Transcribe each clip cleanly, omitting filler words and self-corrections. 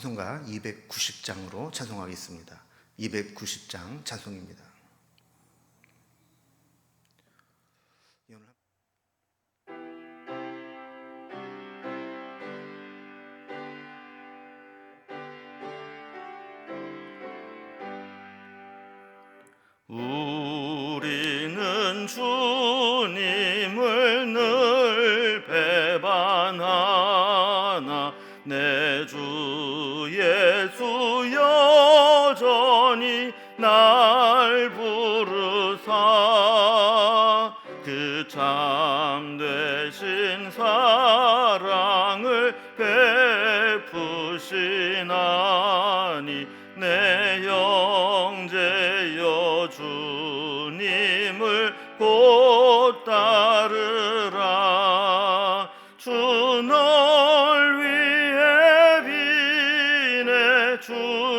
찬송가 290장으로 찬송하겠습니다. 290장 찬송입니다. 우리는 주님을 늘 배반하나 내 주 예수 여전히 날 부르사 그 참되신 사랑을 베푸시나니 내 형제여 주님을 곧 따르라. 주 널 위해 비네 주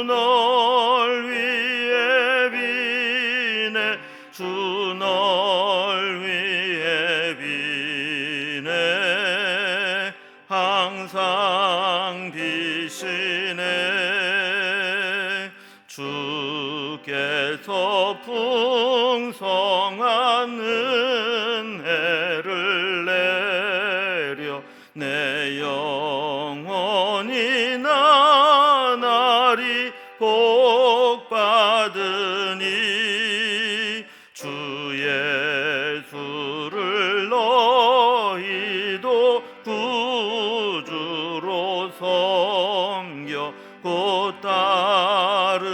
널 위해 비네 주 널 위해 비네 항상 비시네. 주께서 풍성한 은혜를 내려 내 영혼이 나날이 복받으니 주 예수를 너희도 구주로 섬겨 곧 따르면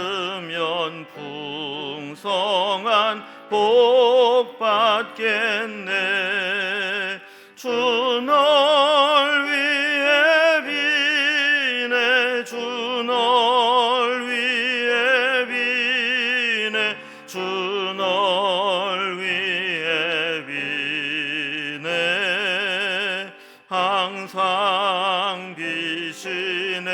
풍성한 복 받겠네. 주 널 위해 비네 주 널 위해 비네 주 널 위해 비네 항상 비시네.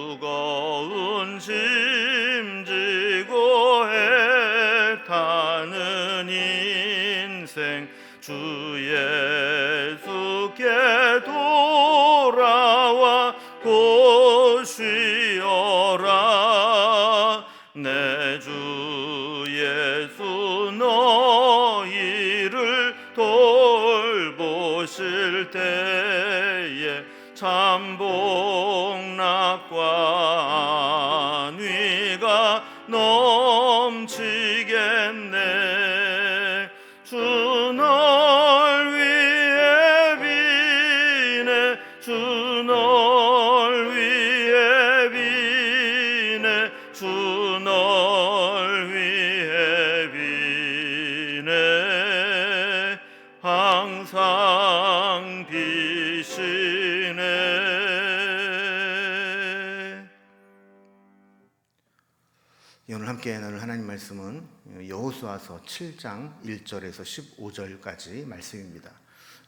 무거운 짐 지고 애타는 인생 주 예수께 돌아와 곧 쉬어라. 내 주 예수 너희를 돌보실 때에 참 복락과 안위가 넘치겠네. 주 널 위해 비네 주 널 위해 비네 주 널 위해 비네 항상 비시네. 오늘 함께 나눌 하나님 말씀은 여호수아서 7장 1절에서 15절까지 말씀입니다.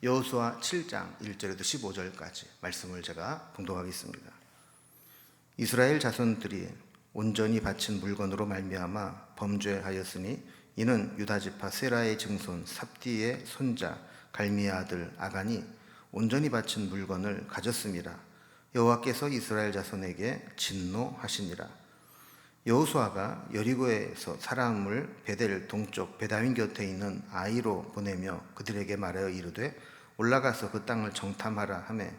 여호수아 7장 1절에서 15절까지 말씀을 제가 봉독하겠습니다. 이스라엘 자손들이 온전히 바친 물건으로 말미암아 범죄하였으니 이는 유다 지파 세라의 증손 삽디의 손자 갈미의 아들 아간이 온전히 바친 물건을 가졌습니다. 여호와께서 이스라엘 자손에게 진노하시니라. 여호수아가 여리고에서 사람을 베델 동쪽 베다윈 곁에 있는 아이로 보내며 그들에게 말하여 이르되 올라가서 그 땅을 정탐하라 하매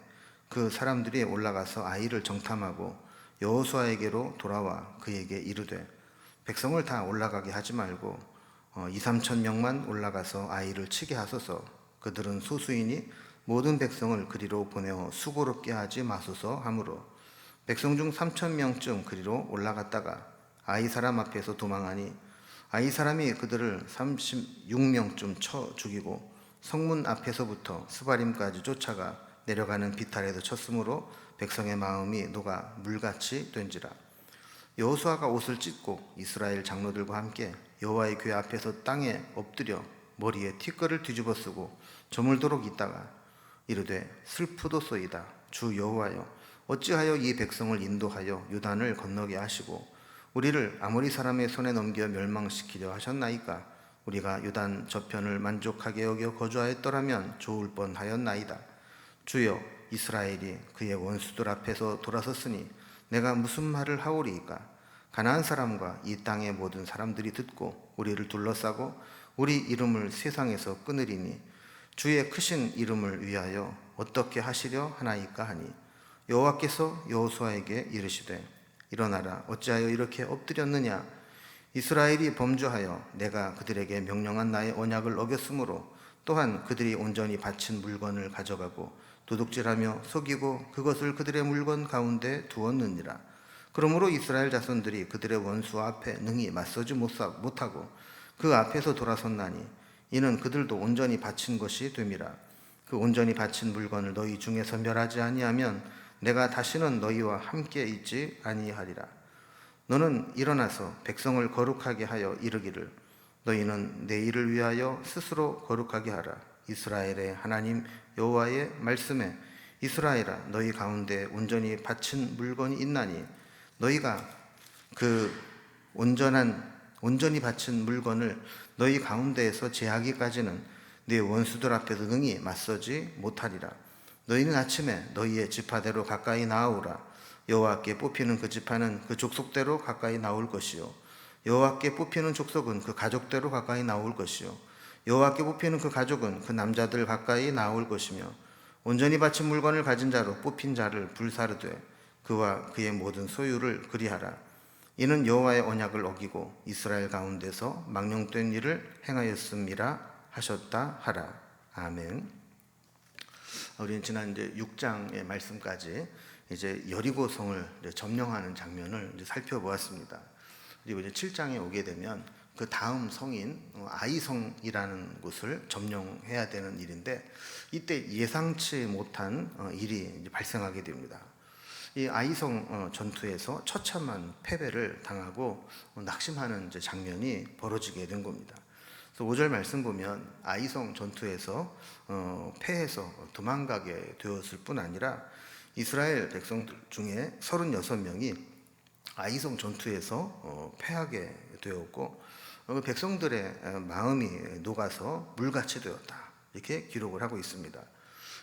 그 사람들이 올라가서 아이를 정탐하고 여호수아에게로 돌아와 그에게 이르되 백성을 다 올라가게 하지 말고 2-3천 명만 올라가서 아이를 치게 하소서. 그들은 소수이니 모든 백성을 그리로 보내어 수고롭게 하지 마소서 하므로 백성 중 3천 명쯤 그리로 올라갔다가 아이 사람 앞에서 도망하니 아이 사람이 그들을 36명쯤 쳐 죽이고 성문 앞에서부터 스바림까지 쫓아가 내려가는 비탈에도 쳤으므로 백성의 마음이 녹아 물같이 된지라. 여호수아가 옷을 찢고 이스라엘 장로들과 함께 여호와의 궤 앞에서 땅에 엎드려 머리에 티끌을 뒤집어 쓰고 저물도록 있다가 이르되 슬프도소이다. 주 여호와여 어찌하여 이 백성을 인도하여 요단을 건너게 하시고 우리를 아모리 사람의 손에 넘겨 멸망시키려 하셨나이까? 우리가 요단 저편을 만족하게 여겨 거주하였더라면 좋을 뻔하였나이다. 주여 이스라엘이 그의 원수들 앞에서 돌아섰으니 내가 무슨 말을 하오리이까? 가나안 사람과 이 땅의 모든 사람들이 듣고 우리를 둘러싸고 우리 이름을 세상에서 끊으리니 주의 크신 이름을 위하여 어떻게 하시려 하나이까 하니 여호와께서 여호수아에게 이르시되 일어나라 어찌하여 이렇게 엎드렸느냐? 이스라엘이 범죄하여 내가 그들에게 명령한 나의 언약을 어겼으므로 또한 그들이 온전히 바친 물건을 가져가고 도둑질하며 속이고 그것을 그들의 물건 가운데 두었느니라. 그러므로 이스라엘 자손들이 그들의 원수 앞에 능히 맞서지 못하고 그 앞에서 돌아섰나니 이는 그들도 온전히 바친 것이 됨이라. 그 온전히 바친 물건을 너희 중에서 멸하지 아니하면 내가 다시는 너희와 함께 있지 아니하리라. 너는 일어나서 백성을 거룩하게 하여 이르기를 너희는 내 일을 위하여 스스로 거룩하게 하라. 이스라엘의 하나님 여호와의 말씀에 이스라엘아 너희 가운데 온전히 바친 물건이 있나니 너희가 그 온전히 바친 물건을 너희 가운데에서 제하기까지는 네 원수들 앞에서 능히 맞서지 못하리라. 너희는 아침에 너희의 지파대로 가까이 나아오라. 여호와께 뽑히는 그 지파는 그 족속대로 가까이 나올 것이요 여호와께 뽑히는 족속은 그 가족대로 가까이 나올 것이요 여호와께 뽑히는 그 가족은 그 남자들 가까이 나올 것이며 온전히 바친 물건을 가진 자로 뽑힌 자를 불사르되 그와 그의 모든 소유를 그리하라. 이는 여호와의 언약을 어기고 이스라엘 가운데서 망령된 일을 행하였음이라 하셨다 하라. 아멘. 우리는 지난 이제 6장의 말씀까지 이제 여리고성을 점령하는 장면을 이제 살펴보았습니다. 그리고 이제 7장에 오게 되면 그 다음 성인 아이성이라는 곳을 점령해야 되는 일인데 이때 예상치 못한 일이 이제 발생하게 됩니다. 이 아이성 전투에서 처참한 패배를 당하고 낙심하는 이제 장면이 벌어지게 된 겁니다. 그래서 5절 말씀 보면 아이성 전투에서 패해서 도망가게 되었을 뿐 아니라 이스라엘 백성들 중에 36명이 아이성 전투에서 패하게 되었고 그 백성들의 마음이 녹아서 물같이 되었다 이렇게 기록을 하고 있습니다.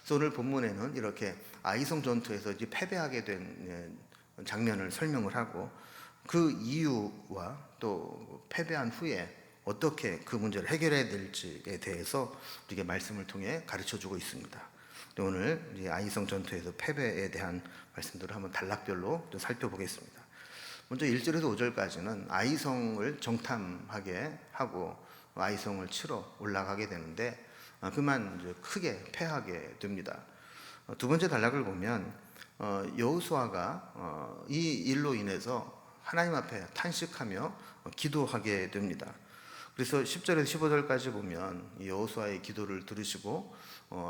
그래서 오늘 본문에는 이렇게 아이성 전투에서 이제 패배하게 된 장면을 설명을 하고 그 이유와 또 패배한 후에 어떻게 그 문제를 해결해야 될지에 대해서 우리에게 말씀을 통해 가르쳐주고 있습니다. 오늘 아이성 전투에서 패배에 대한 말씀들을 한번 단락별로 좀 살펴보겠습니다. 먼저 1절에서 5절까지는 아이성을 정탐하게 하고 아이성을 치러 올라가게 되는데 그만 이제 크게 패하게 됩니다. 두 번째 단락을 보면 여호수아가 이 일로 인해서 하나님 앞에 탄식하며 기도하게 됩니다. 그래서 10절에서 15절까지 보면 여호수아의 기도를 들으시고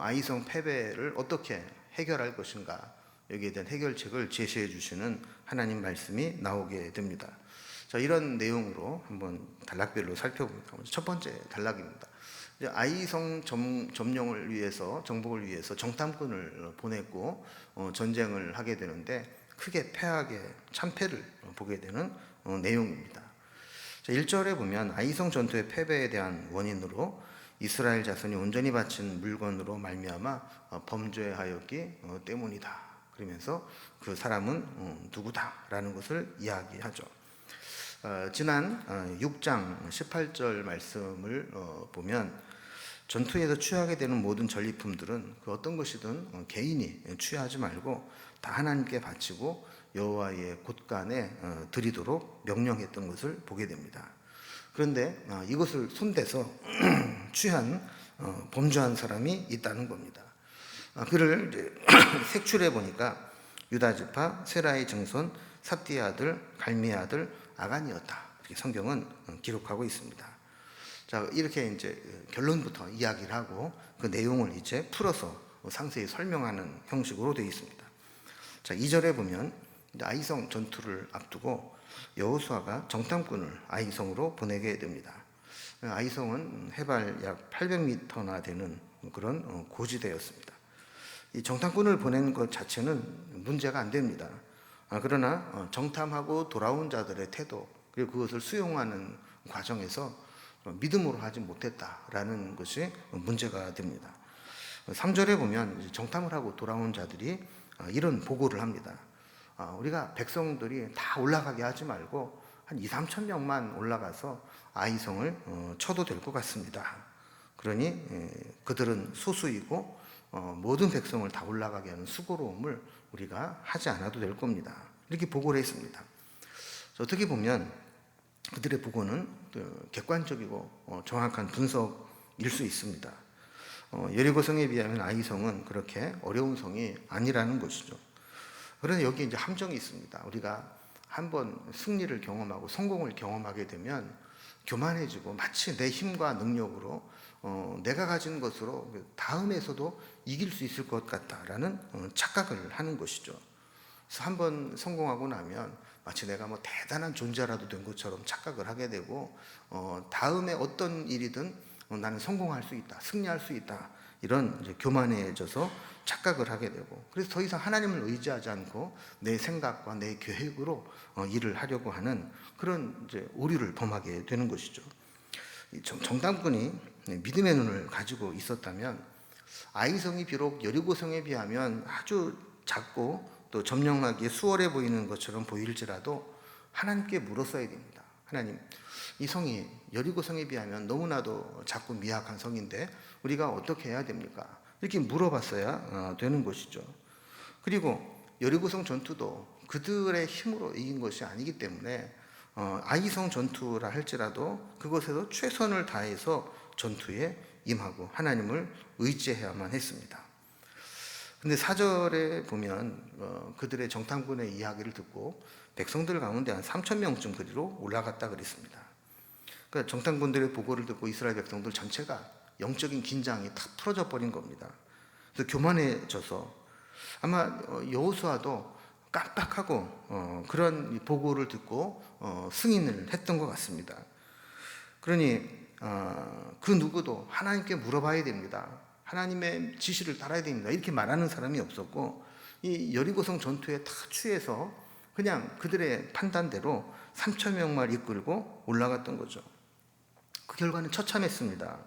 아이성 패배를 어떻게 해결할 것인가 여기에 대한 해결책을 제시해 주시는 하나님 말씀이 나오게 됩니다. 자, 이런 내용으로 한번 단락별로 살펴볼까 합니다. 첫 번째 단락입니다. 아이성 점령을 위해서 정복을 위해서 정탐꾼을 보냈고 전쟁을 하게 되는데 크게 패하게 참패를 보게 되는 내용입니다. 자, 1절에 보면 아이성 전투의 패배에 대한 원인으로 이스라엘 자손이 온전히 바친 물건으로 말미암아 범죄하였기 때문이다. 그러면서 그 사람은 누구다라는 것을 이야기하죠. 지난 6장 18절 말씀을 보면 전투에서 취하게 되는 모든 전리품들은 그 어떤 것이든 개인이 취하지 말고 다 하나님께 바치고 여호와의 곳간에 드리도록 명령했던 것을 보게 됩니다. 그런데 이것을 손대서 취한 범죄한 사람이 있다는 겁니다. 그를 이제 색출해 보니까 유다 지파 세라의 증손 삽디의 아들 갈미의 아들 아간이었다. 이렇게 성경은 기록하고 있습니다. 자, 이렇게 이제 결론부터 이야기를 하고 그 내용을 이제 풀어서 상세히 설명하는 형식으로 되어 있습니다. 자, 2절에 보면 아이성 전투를 앞두고 여호수아가 정탐꾼을 아이성으로 보내게 됩니다. 아이성은 해발 약 800m나 되는 그런 고지대였습니다. 이 정탐꾼을 보낸 것 자체는 문제가 안 됩니다. 그러나 정탐하고 돌아온 자들의 태도 그리고 그것을 수용하는 과정에서 믿음으로 하지 못했다라는 것이 문제가 됩니다. 3절에 보면 이제 정탐을 하고 돌아온 자들이 이런 보고를 합니다. 우리가 백성들이 다 올라가게 하지 말고 한 2, 3천 명만 올라가서 아이성을 쳐도 될 것 같습니다. 그러니 그들은 소수이고 모든 백성을 다 올라가게 하는 수고로움을 우리가 하지 않아도 될 겁니다. 이렇게 보고를 했습니다. 어떻게 보면 그들의 보고는 객관적이고 정확한 분석일 수 있습니다. 여리고성에 비하면 아이성은 그렇게 어려운 성이 아니라는 것이죠. 그런데 여기 이제 함정이 있습니다. 우리가 한번 승리를 경험하고 성공을 경험하게 되면 교만해지고 마치 내 힘과 능력으로 내가 가진 것으로 다음에서도 이길 수 있을 것 같다라는 착각을 하는 것이죠. 그래서 한번 성공하고 나면 마치 내가 뭐 대단한 존재라도 된 것처럼 착각을 하게 되고 다음에 어떤 일이든 나는 성공할 수 있다, 승리할 수 있다, 이런 이제 교만해져서 착각을 하게 되고, 그래서 더 이상 하나님을 의지하지 않고 내 생각과 내 계획으로 일을 하려고 하는 그런 이제 오류를 범하게 되는 것이죠. 정탐꾼이 믿음의 눈을 가지고 있었다면 아이성이 비록 여리고성에 비하면 아주 작고 또 점령하기에 수월해 보이는 것처럼 보일지라도 하나님께 물었어야 됩니다. 하나님, 이 성이 여리고성에 비하면 너무나도 작고 미약한 성인데 우리가 어떻게 해야 됩니까? 이렇게 물어봤어야 되는 것이죠. 그리고 여리고성 전투도 그들의 힘으로 이긴 것이 아니기 때문에 아이성 전투라 할지라도 그것에도 최선을 다해서 전투에 임하고 하나님을 의지해야만 했습니다. 근데 4절에 보면 그들의 정탐꾼의 이야기를 듣고 백성들 가운데 한 3천 명쯤 그리로 올라갔다 그랬습니다. 그러니까 정탐꾼들의 보고를 듣고 이스라엘 백성들 전체가 영적인 긴장이 탁 풀어져 버린 겁니다. 그래서 교만해져서 아마 여호수아도 깜빡하고 그런 보고를 듣고 승인을 했던 것 같습니다. 그러니 그 누구도 하나님께 물어봐야 됩니다. 하나님의 지시를 따라야 됩니다. 이렇게 말하는 사람이 없었고, 이 여리고성 전투에 다 취해서 그냥 그들의 판단대로 3천 명만 이끌고 올라갔던 거죠. 그 결과는 처참했습니다.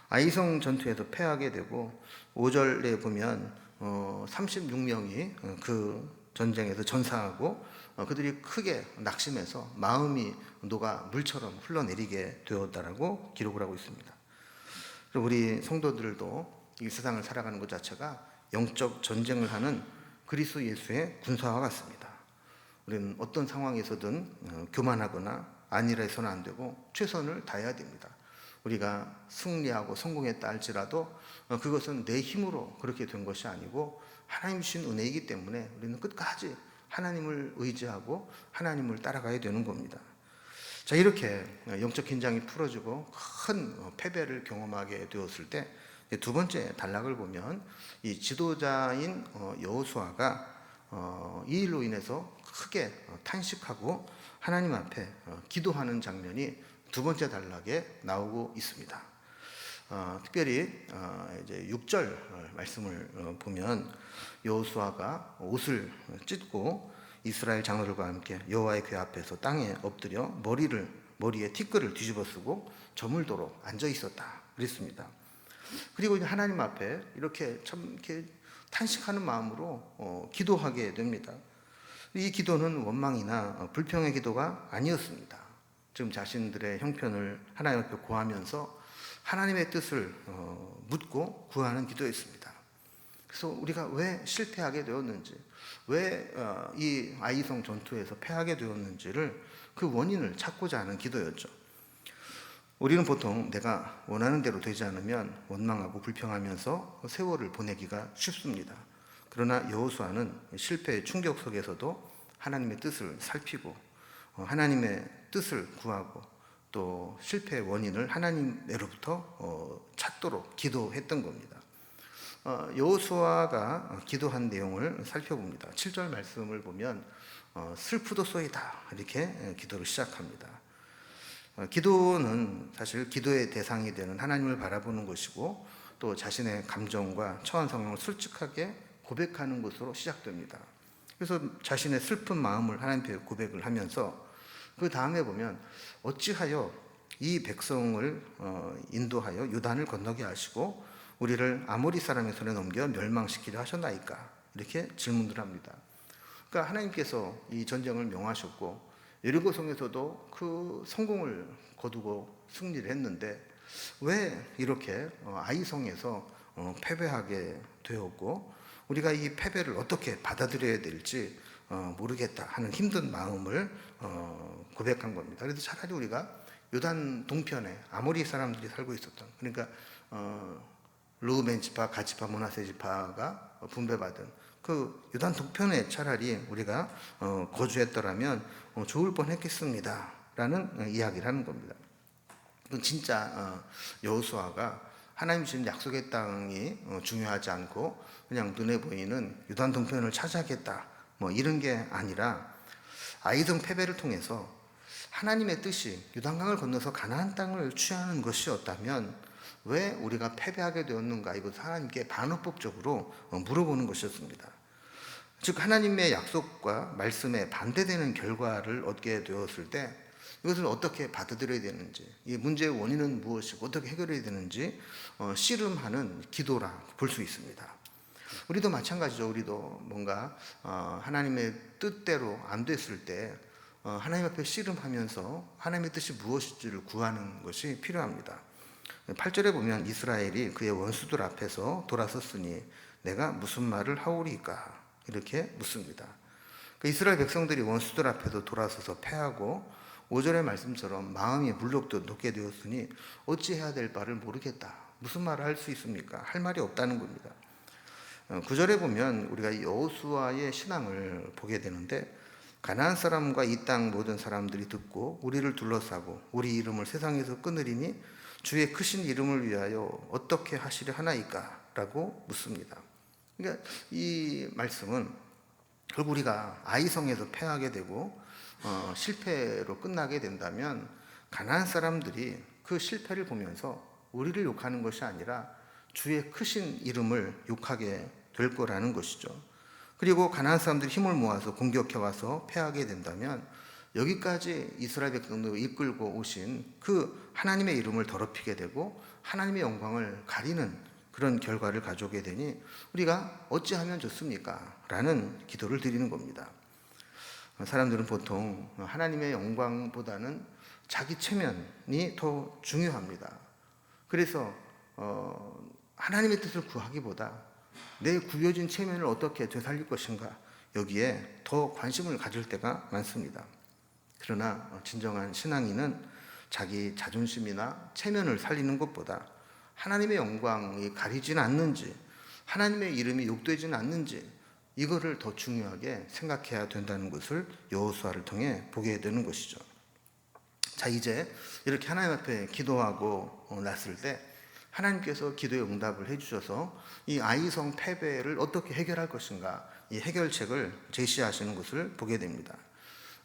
아이성 전투에서 패하게 되고 5절에 보면 36명이 그 전쟁에서 전사하고 그들이 크게 낙심해서 마음이 녹아 물처럼 흘러내리게 되었다라고 기록을 하고 있습니다. 우리 성도들도 이 세상을 살아가는 것 자체가 영적 전쟁을 하는 그리스도 예수의 군사와 같습니다. 우리는 어떤 상황에서든 교만하거나 안일하 해서는 안 되고 최선을 다해야 됩니다. 우리가 승리하고 성공했다 할지라도 그것은 내 힘으로 그렇게 된 것이 아니고 하나님 주신 은혜이기 때문에 우리는 끝까지 하나님을 의지하고 하나님을 따라가야 되는 겁니다. 자, 이렇게 영적 긴장이 풀어지고 큰 패배를 경험하게 되었을 때 두 번째 단락을 보면 이 지도자인 여호수아가 이 일로 인해서 크게 탄식하고 하나님 앞에 기도하는 장면이 두 번째 단락에 나오고 있습니다. 특별히 이제 6절 말씀을 보면 여호수아가 옷을 찢고 이스라엘 장로들과 함께 여호와의 궤 앞에서 땅에 엎드려 머리에 티끌을 뒤집어쓰고 저물도록 앉아 있었다 그랬습니다. 그리고 이제 하나님 앞에 이렇게 탄식하는 마음으로 기도하게 됩니다. 이 기도는 원망이나 불평의 기도가 아니었습니다. 지금 자신들의 형편을 하나님 앞에 구하면서 하나님의 뜻을 묻고 구하는 기도였습니다. 그래서 우리가 왜 실패하게 되었는지, 왜 이 아이성 전투에서 패하게 되었는지를 그 원인을 찾고자 하는 기도였죠. 우리는 보통 내가 원하는 대로 되지 않으면 원망하고 불평하면서 세월을 보내기가 쉽습니다. 그러나 여호수아는 실패의 충격 속에서도 하나님의 뜻을 살피고 하나님의 뜻을 구하고 또 실패의 원인을 하나님으로부터 찾도록 기도했던 겁니다. 여호수아가 기도한 내용을 살펴봅니다. 7절 말씀을 보면 슬프도소이다 이렇게 기도를 시작합니다. 기도는 사실 기도의 대상이 되는 하나님을 바라보는 것이고 또 자신의 감정과 처한 상황을 솔직하게 고백하는 것으로 시작됩니다. 그래서 자신의 슬픈 마음을 하나님께 고백을 하면서 그 다음에 보면 어찌하여 이 백성을 인도하여 요단을 건너게 하시고 우리를 아모리 사람의 손에 넘겨 멸망시키려 하셨나이까? 이렇게 질문을 합니다. 그러니까 하나님께서 이 전쟁을 명하셨고 여리고성에서도 그 성공을 거두고 승리를 했는데 왜 이렇게 아이성에서 패배하게 되었고 우리가 이 패배를 어떻게 받아들여야 될지 모르겠다 하는 힘든 마음을 고백한 겁니다. 그래서 차라리 우리가 요단 동편에 아모리 사람들이 살고 있었던, 그러니까 르우벤 지파, 갓 지파, 므낫세 지파가 분배받은 그 요단 동편에 차라리 우리가 거주했더라면 좋을 뻔했겠습니다 라는 이야기를 하는 겁니다. 진짜 여호수아가 하나님 주신 약속의 땅이 중요하지 않고 그냥 눈에 보이는 요단 동편을 차지하겠다 뭐 이런 게 아니라 아이성 패배를 통해서 하나님의 뜻이 요단강을 건너서 가나안 땅을 취하는 것이었다면 왜 우리가 패배하게 되었는가, 이것을 하나님께 반어법적으로 물어보는 것이었습니다. 즉 하나님의 약속과 말씀에 반대되는 결과를 얻게 되었을 때 이것을 어떻게 받아들여야 되는지, 이 문제의 원인은 무엇이고 어떻게 해결해야 되는지 씨름하는 기도라 볼 수 있습니다. 우리도 마찬가지죠. 우리도 뭔가 하나님의 뜻대로 안 됐을 때 하나님 앞에 씨름하면서 하나님의 뜻이 무엇인지를 구하는 것이 필요합니다. 8절에 보면 이스라엘이 그의 원수들 앞에서 돌아섰으니 내가 무슨 말을 하오리까 이렇게 묻습니다. 이스라엘 백성들이 원수들 앞에서 돌아서서 패하고 5절의 말씀처럼 마음이 물욕도 높게 되었으니 어찌해야 될 바를 모르겠다. 무슨 말을 할 수 있습니까? 할 말이 없다는 겁니다. 9절에 보면 우리가 여호수아의 신앙을 보게 되는데 가나안 사람과 이 땅 모든 사람들이 듣고 우리를 둘러싸고 우리 이름을 세상에서 끊으리니 주의 크신 이름을 위하여 어떻게 하시려 하나이까? 라고 묻습니다. 그러니까 이 말씀은 결국 우리가 아이성에서 패하게 되고 실패로 끝나게 된다면 가나안 사람들이 그 실패를 보면서 우리를 욕하는 것이 아니라 주의 크신 이름을 욕하게 될 거라는 것이죠. 그리고 가나안 사람들이 힘을 모아서 공격해 와서 패하게 된다면 여기까지 이스라엘 백성들을 이끌고 오신 그 하나님의 이름을 더럽히게 되고 하나님의 영광을 가리는 그런 결과를 가져오게 되니 우리가 어찌하면 좋습니까? 라는 기도를 드리는 겁니다. 사람들은 보통 하나님의 영광보다는 자기 체면이 더 중요합니다. 그래서 하나님의 뜻을 구하기보다 내 구겨진 체면을 어떻게 되살릴 것인가, 여기에 더 관심을 가질 때가 많습니다. 그러나 진정한 신앙인은 자기 자존심이나 체면을 살리는 것보다 하나님의 영광이 가리지는 않는지, 하나님의 이름이 욕되지는 않는지, 이거를 더 중요하게 생각해야 된다는 것을 여호수아를 통해 보게 되는 것이죠. 자, 이제 이렇게 하나님 앞에 기도하고 났을 때 하나님께서 기도에 응답을 해주셔서 이 아이성 패배를 어떻게 해결할 것인가, 이 해결책을 제시하시는 것을 보게 됩니다.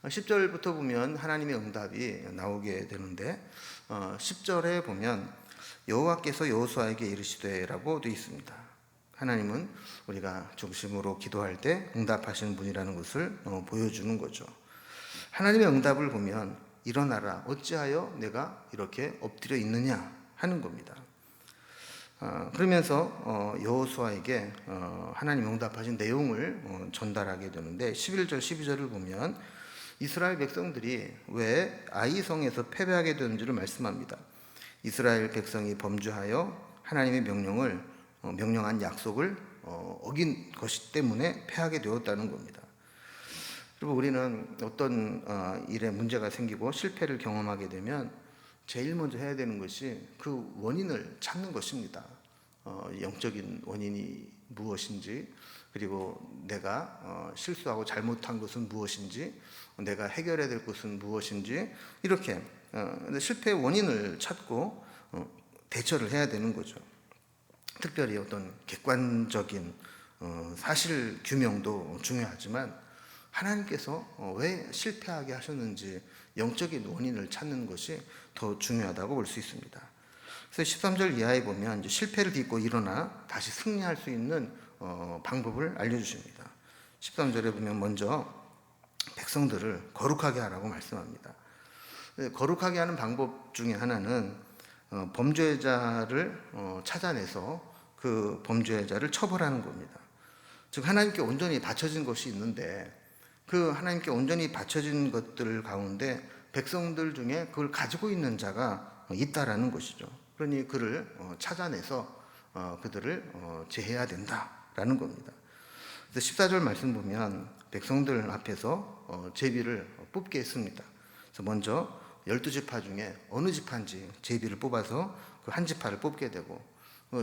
10절부터 보면 하나님의 응답이 나오게 되는데 10절에 보면 여호와께서 여호수아에게 이르시되라고 되어 있습니다. 하나님은 우리가 중심으로 기도할 때 응답하시는 분이라는 것을 보여주는 거죠. 하나님의 응답을 보면 일어나라, 어찌하여 내가 이렇게 엎드려 있느냐 하는 겁니다. 그러면서 여호수아에게 하나님 응답하신 내용을 전달하게 되는데 11절 12절을 보면 이스라엘 백성들이 왜 아이성에서 패배하게 되는지를 말씀합니다. 이스라엘 백성이 범죄하여 하나님의 명령한 약속을 어긴 것이 때문에 패하게 되었다는 겁니다. 그리고 우리는 어떤 일에 문제가 생기고 실패를 경험하게 되면 제일 먼저 해야 되는 것이 그 원인을 찾는 것입니다. 영적인 원인이 무엇인지, 그리고 내가 실수하고 잘못한 것은 무엇인지, 내가 해결해야 될 것은 무엇인지, 이렇게 실패의 원인을 찾고 대처를 해야 되는 거죠. 특별히 어떤 객관적인 사실 규명도 중요하지만 하나님께서 왜 실패하게 하셨는지 영적인 원인을 찾는 것이 더 중요하다고 볼 수 있습니다. 그래서 13절 이하에 보면 이제 실패를 딛고 일어나 다시 승리할 수 있는 방법을 알려주십니다. 13절에 보면 먼저 백성들을 거룩하게 하라고 말씀합니다. 거룩하게 하는 방법 중에 하나는 범죄자를 찾아내서 그 범죄자를 처벌하는 겁니다. 즉 하나님께 온전히 바쳐진 것이 있는데 그 하나님께 온전히 바쳐진 것들 가운데 백성들 중에 그걸 가지고 있는 자가 있다라는 것이죠. 그러니 그를 찾아내서 그들을 제해야 된다라는 겁니다. 그래서 14절 말씀 보면 백성들 앞에서 제비를 뽑게 했습니다. 그래서 먼저 12지파 중에 어느 지파인지 제비를 뽑아서 그 한 지파를 뽑게 되고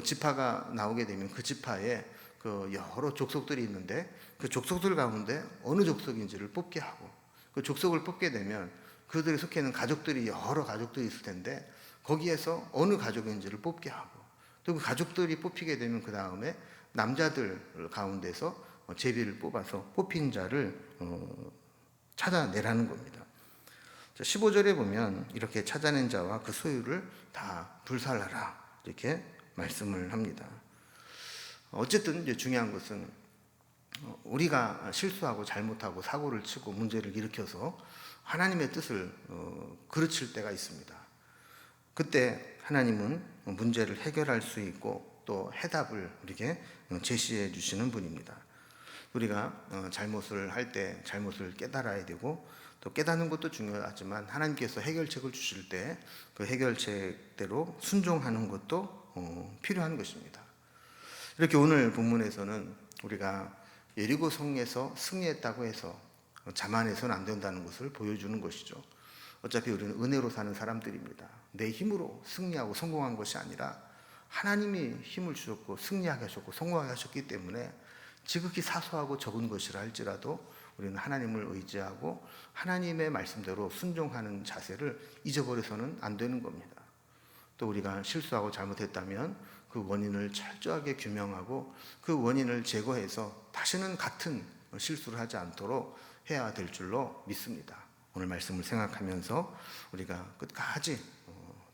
지파가 나오게 되면 그 지파에 그 여러 족속들이 있는데 그 족속들 가운데 어느 족속인지를 뽑게 하고 그 족속을 뽑게 되면 그들이 속해 있는 가족들이 여러 가족들이 있을 텐데 거기에서 어느 가족인지를 뽑게 하고 또 그 가족들이 뽑히게 되면 그 다음에 남자들 가운데서 제비를 뽑아서 뽑힌 자를 찾아내라는 겁니다. 15절에 보면 이렇게 찾아낸 자와 그 소유를 다 불살라라 이렇게 말씀을 합니다. 어쨌든 이제 중요한 것은 우리가 실수하고 잘못하고 사고를 치고 문제를 일으켜서 하나님의 뜻을 그르칠 때가 있습니다. 그때 하나님은 문제를 해결할 수 있고 또 해답을 우리에게 제시해 주시는 분입니다. 우리가 잘못을 할 때 잘못을 깨달아야 되고 또 깨닫는 것도 중요하지만 하나님께서 해결책을 주실 때 그 해결책대로 순종하는 것도 필요한 것입니다. 이렇게 오늘 본문에서는 우리가 예리고 성에서 승리했다고 해서 자만해서는 안 된다는 것을 보여주는 것이죠. 어차피 우리는 은혜로 사는 사람들입니다. 내 힘으로 승리하고 성공한 것이 아니라 하나님이 힘을 주셨고 승리하게 하셨고 성공하게 하셨기 때문에 지극히 사소하고 적은 것이라 할지라도 우리는 하나님을 의지하고 하나님의 말씀대로 순종하는 자세를 잊어버려서는 안 되는 겁니다. 또 우리가 실수하고 잘못했다면 그 원인을 철저하게 규명하고 그 원인을 제거해서 다시는 같은 실수를 하지 않도록 해야 될 줄로 믿습니다. 오늘 말씀을 생각하면서 우리가 끝까지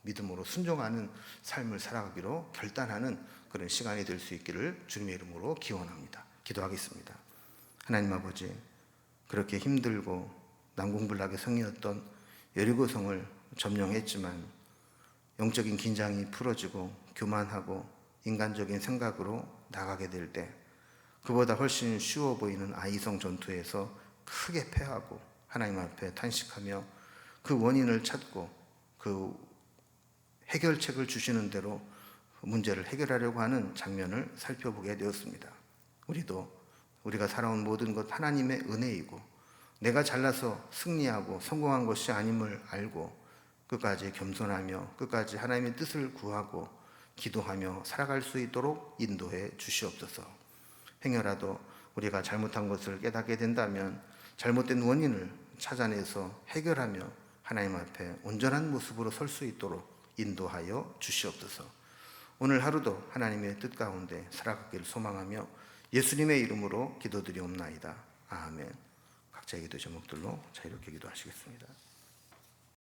믿음으로 순종하는 삶을 살아가기로 결단하는 그런 시간이 될 수 있기를 주님의 이름으로 기원합니다. 기도하겠습니다. 하나님 아버지, 그렇게 힘들고 난공불락의 성이었던 여리고성을 점령했지만 영적인 긴장이 풀어지고 교만하고 인간적인 생각으로 나가게 될 때 그보다 훨씬 쉬워 보이는 아이성 전투에서 크게 패하고 하나님 앞에 탄식하며 그 원인을 찾고 그 해결책을 주시는 대로 문제를 해결하려고 하는 장면을 살펴보게 되었습니다. 우리도 우리가 살아온 모든 것 하나님의 은혜이고 내가 잘나서 승리하고 성공한 것이 아님을 알고 끝까지 겸손하며 끝까지 하나님의 뜻을 구하고 기도하며 살아갈 수 있도록 인도해 주시옵소서. 행여라도 우리가 잘못한 것을 깨닫게 된다면 잘못된 원인을 찾아내서 해결하며 하나님 앞에 온전한 모습으로 설 수 있도록 인도하여 주시옵소서. 오늘 하루도 하나님의 뜻 가운데 살아가기를 소망하며 예수님의 이름으로 기도드리옵나이다. 아멘. 각자의 기도 제목들로 자유롭게 기도하시겠습니다.